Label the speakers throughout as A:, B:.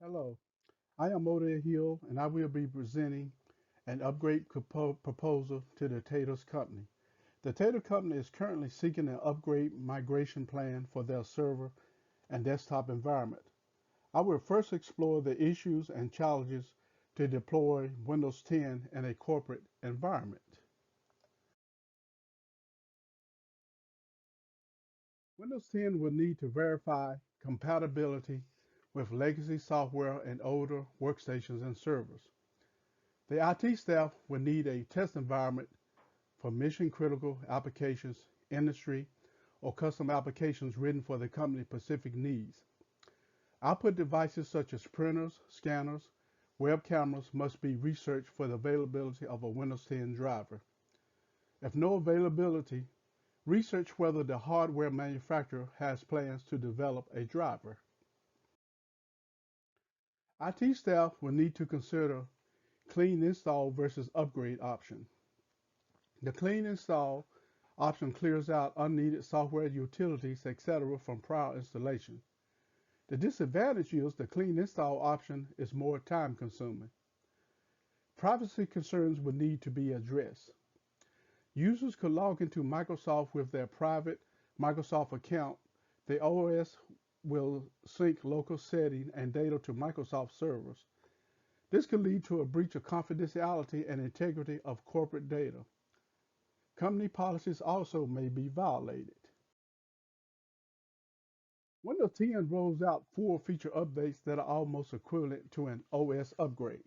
A: Hello, I am Oda Hill and I will be presenting an upgrade proposal to the Tater's company. The Tater company is currently seeking an upgrade migration plan for their server and desktop environment. I will first explore the issues and challenges to deploy Windows 10 in a corporate environment. Windows 10 will need to verify compatibility with legacy software and older workstations and servers. The IT staff will need a test environment for mission-critical applications, industry, or custom applications written for the company's specific needs. Output devices such as printers, scanners, web cameras must be researched for the availability of a Windows 10 driver. If no availability, research whether the hardware manufacturer has plans to develop a driver. IT staff will need to consider clean install versus upgrade option. The clean install option clears out unneeded software utilities, etc. from prior installation. The disadvantage is the clean install option is more time consuming. Privacy concerns would need to be addressed. Users could log into Microsoft with their private Microsoft account. The OS will sync local setting and data to Microsoft servers. This could lead to a breach of confidentiality and integrity of corporate data. Company policies also may be violated. Windows 10 rolls out full feature updates that are almost equivalent to an OS upgrade.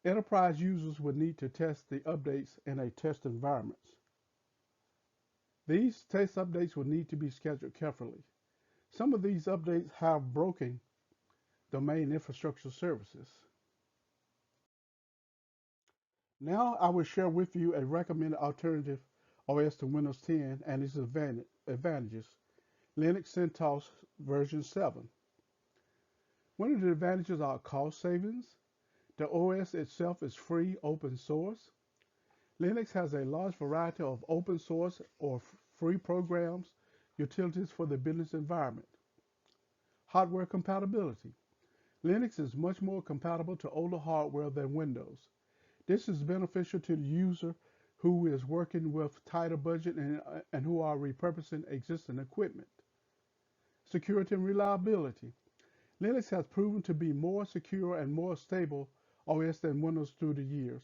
A: Enterprise users would need to test the updates in a test environment. These test updates will need to be scheduled carefully. Some of these updates have broken domain infrastructure services. Now I will share with you a recommended alternative OS to Windows 10 and its advantages. Linux CentOS version 7. One of the advantages are cost savings. The OS itself is free open source. Linux has a large variety of open source or free programs, utilities for the business environment. Hardware compatibility. Linux is much more compatible to older hardware than Windows. This is beneficial to the user who is working with tighter budget and who are repurposing existing equipment. Security and reliability. Linux has proven to be more secure and more stable OS than Windows through the years.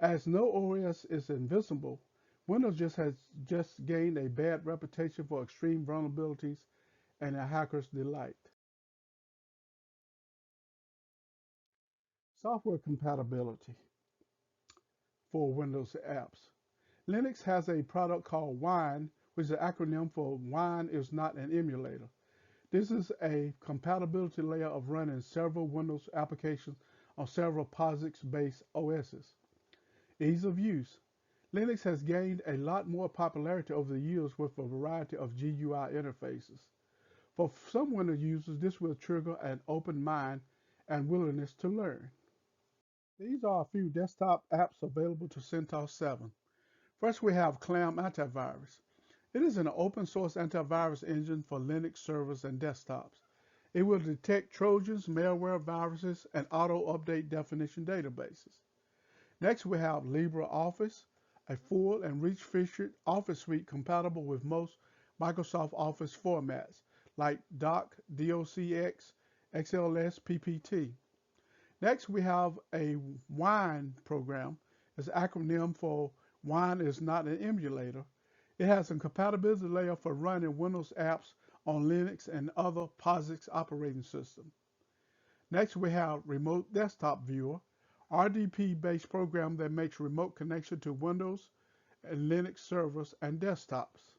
A: As no OS is invincible, Windows just gained a bad reputation for extreme vulnerabilities and a hacker's delight. Software compatibility for Windows apps. Linux has a product called Wine, which is an acronym for Wine is not an emulator. This is a compatibility layer of running several Windows applications on several POSIX-based OSs. Ease of use. Linux has gained a lot more popularity over the years with a variety of GUI interfaces. For some Windows users, this will trigger an open mind and willingness to learn. These are a few desktop apps available to CentOS 7. First, we have Clam Antivirus. It is an open source antivirus engine for Linux servers and desktops. It will detect Trojans, malware, viruses, and auto-update definition databases. Next, we have LibreOffice, a full and rich-featured Office suite compatible with most Microsoft Office formats like Doc, DOCX, XLS, PPT. Next, we have a WINE program. It's an acronym for Wine is not an emulator. It has a compatibility layer for running Windows apps on Linux and other POSIX operating systems. Next, we have Remote Desktop Viewer, RDP-based program that makes remote connection to Windows and Linux servers and desktops.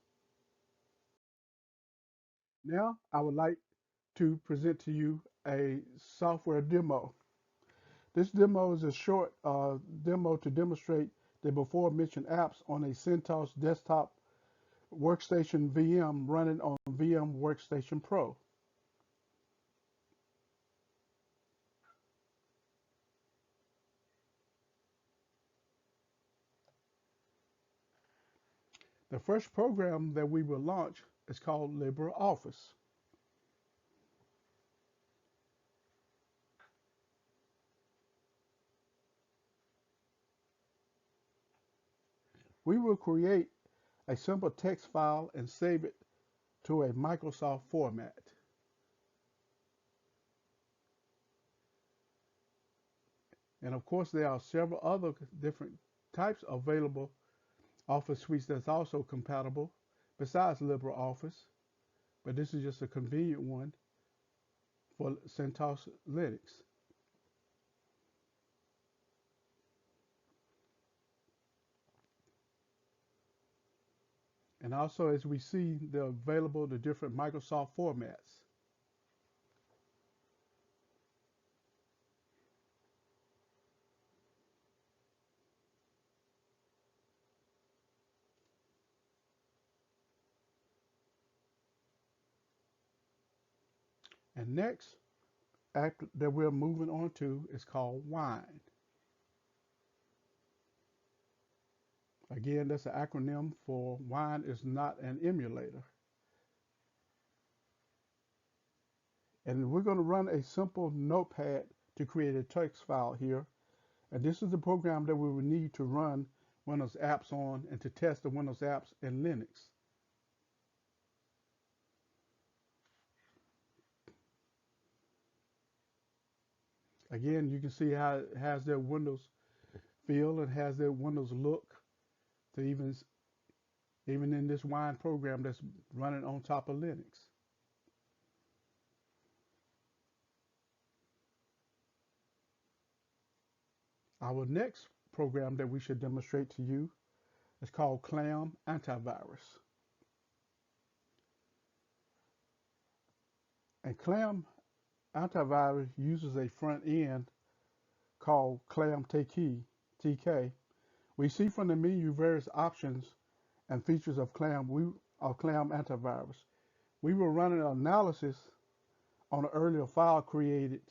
A: Now, I would like to present to you a software demo. This demo is a short demo to demonstrate the before mentioned apps on a CentOS desktop workstation VM running on VM Workstation Pro. The first program that we will launch is called LibreOffice. We will create a simple text file and save it to a Microsoft format. And of course, there are several other different types available Office suites that's also compatible besides LibreOffice, but this is just a convenient one for CentOS Linux. And also, as we see, they're available the different Microsoft formats. And next app that we're moving on to is called Wine. Again, that's an acronym for Wine is not an emulator. And we're going to run a simple notepad to create a text file here. And this is the program that we will need to run Windows apps on and to test the Windows apps in Linux. Again, you can see how it has their Windows feel and has their Windows look to even in this Wine program that's running on top of Linux. Our next program that we should demonstrate to you is called Clam Antivirus. And Clam Antivirus uses a front end called Clam TK. We see from the menu various options and features of Clam Antivirus. We will run an analysis on an earlier file created,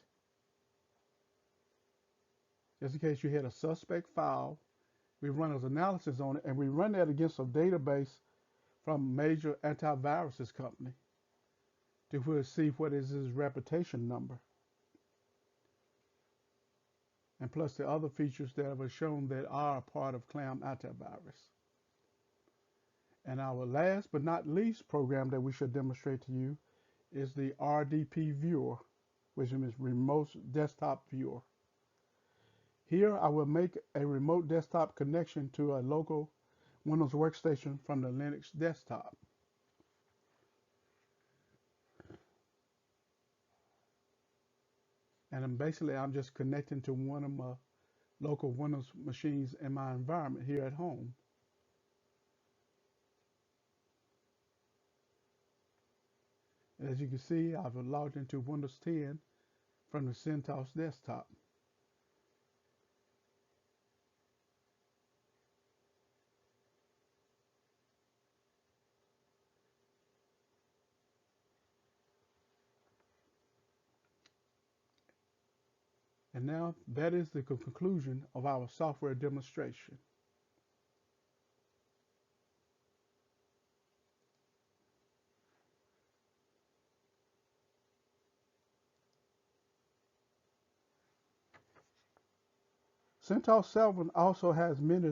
A: just in case you had a suspect file. We run an analysis on it, and we run that against a database from a major antivirus company to see what is his reputation number, and plus the other features that were shown that are a part of Clam Antivirus. And our last but not least program that we should demonstrate to you is the RDP Viewer, which is Remote Desktop Viewer. Here I will make a remote desktop connection to a local Windows workstation from the Linux desktop. And I'm just connecting to one of my local Windows machines in my environment here at home. And as you can see, I've logged into Windows 10 from the CentOS desktop. And now that is the conclusion of our software demonstration. CentOS 7 also has many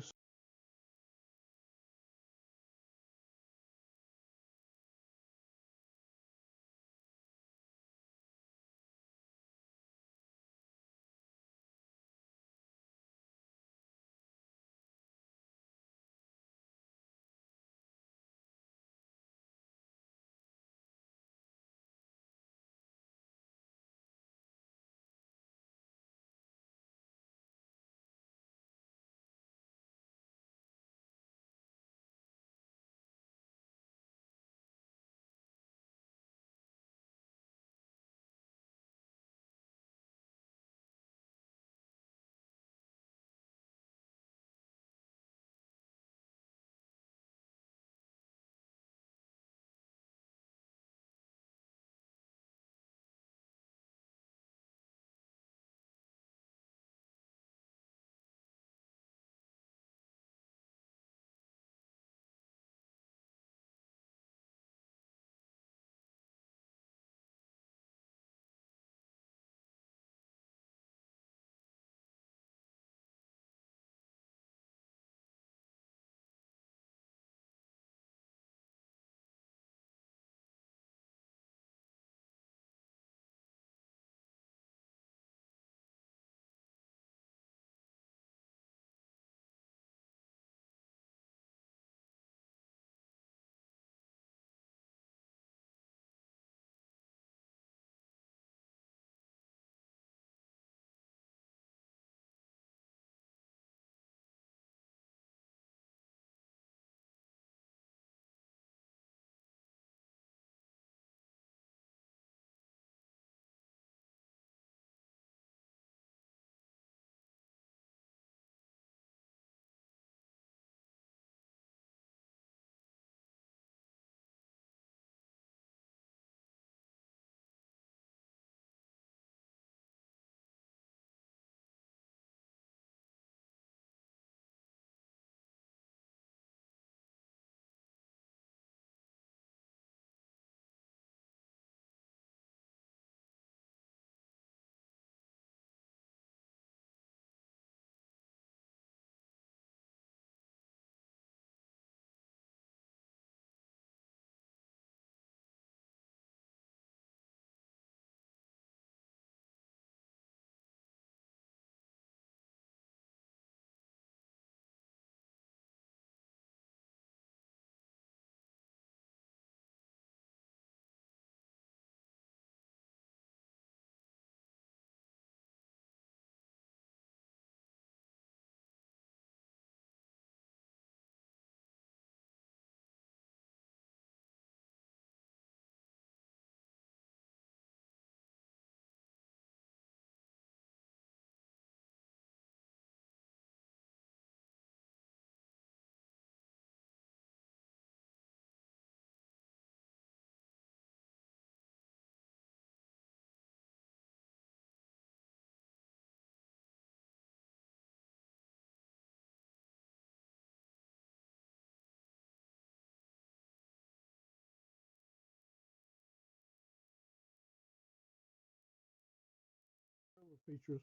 A: features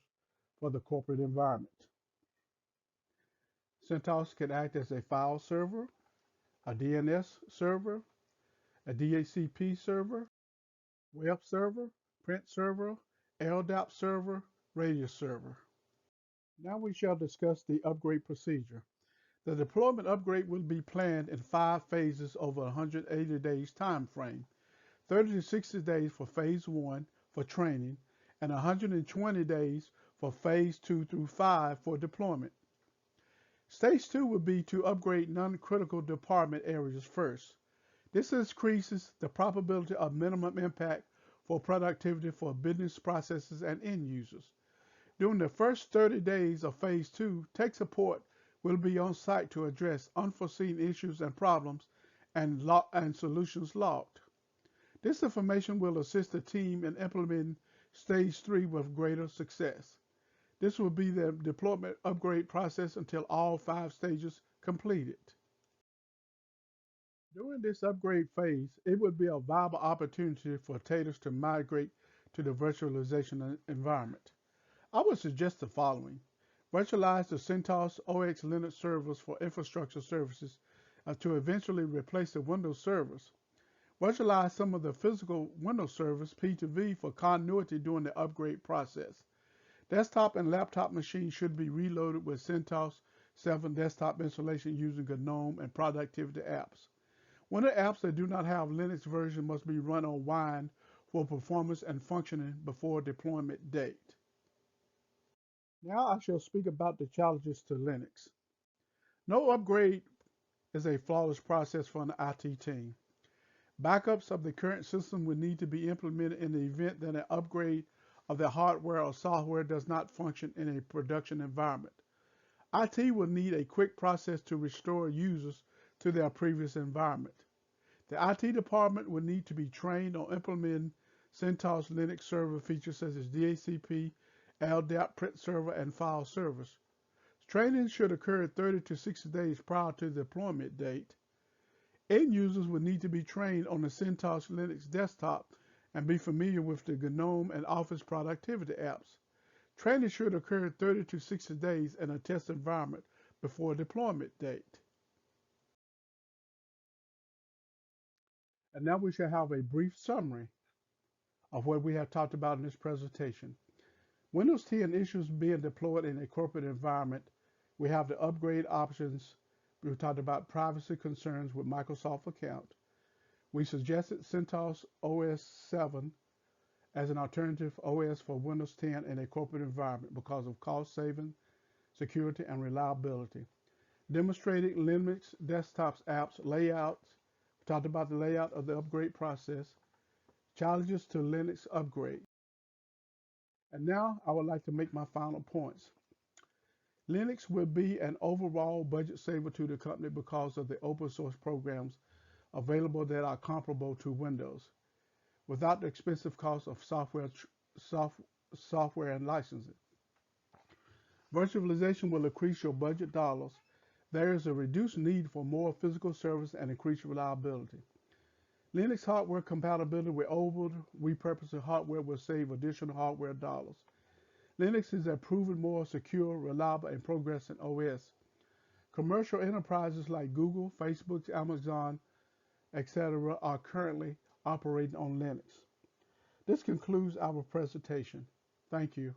A: for the corporate environment. CentOS can act as a file server, a DNS server, a DHCP server, web server, print server, LDAP server, radius server. Now we shall discuss the upgrade procedure. The deployment upgrade will be planned in 5 phases over a 180 days time frame. 30 to 60 days for phase 1 for training, and 120 days for phase 2 through 5 for deployment. Stage 2 would be to upgrade non-critical department areas first. This increases the probability of minimum impact for productivity for business processes and end users. During the first 30 days of phase 2, tech support will be on site to address unforeseen issues and problems and solutions logged. This information will assist the team in implementing stage 3 with greater success. This will be the deployment upgrade process until all 5 stages completed. During this upgrade phase, it would be a viable opportunity for Taters to migrate to the virtualization environment. I would suggest the following. Virtualize the CentOS OS Linux servers for infrastructure services to eventually replace the Windows servers. Virtualize some of the physical Windows servers P2V for continuity during the upgrade process. Desktop and laptop machines should be reloaded with CentOS 7 desktop installation using GNOME and productivity apps. Windows apps that do not have Linux version must be run on Wine for performance and functioning before deployment date. Now I shall speak about the challenges to Linux. No upgrade is a flawless process for an IT team. Backups of the current system would need to be implemented in the event that an upgrade of the hardware or software does not function in a production environment. IT will need a quick process to restore users to their previous environment. The IT department will need to be trained on implementing CentOS Linux server features such as DHCP, LDAP, print server, and file servers. Training should occur 30 to 60 days prior to the deployment date. End users will need to be trained on the CentOS Linux desktop and be familiar with the GNOME and Office productivity apps. Training should occur 30 to 60 days in a test environment before deployment date. And now we shall have a brief summary of what we have talked about in this presentation. Windows 10 issues being deployed in a corporate environment. We have the upgrade options. We talked about privacy concerns with Microsoft account. We suggested CentOS OS 7 as an alternative OS for Windows 10 in a corporate environment because of cost saving, security, and reliability. Demonstrated Linux desktops apps layouts. We talked about the layout of the upgrade process. Challenges to Linux upgrade. And now I would like to make my final points. Linux will be an overall budget saver to the company because of the open source programs available that are comparable to Windows, without the expensive cost of software and licensing. Virtualization will increase your budget dollars. There is a reduced need for more physical service and increased reliability. Linux hardware compatibility with old repurposed hardware will save additional hardware dollars. Linux is a proven more secure, reliable, and progressing OS. Commercial enterprises like Google, Facebook, Amazon, etc. are currently operating on Linux. This concludes our presentation. Thank you.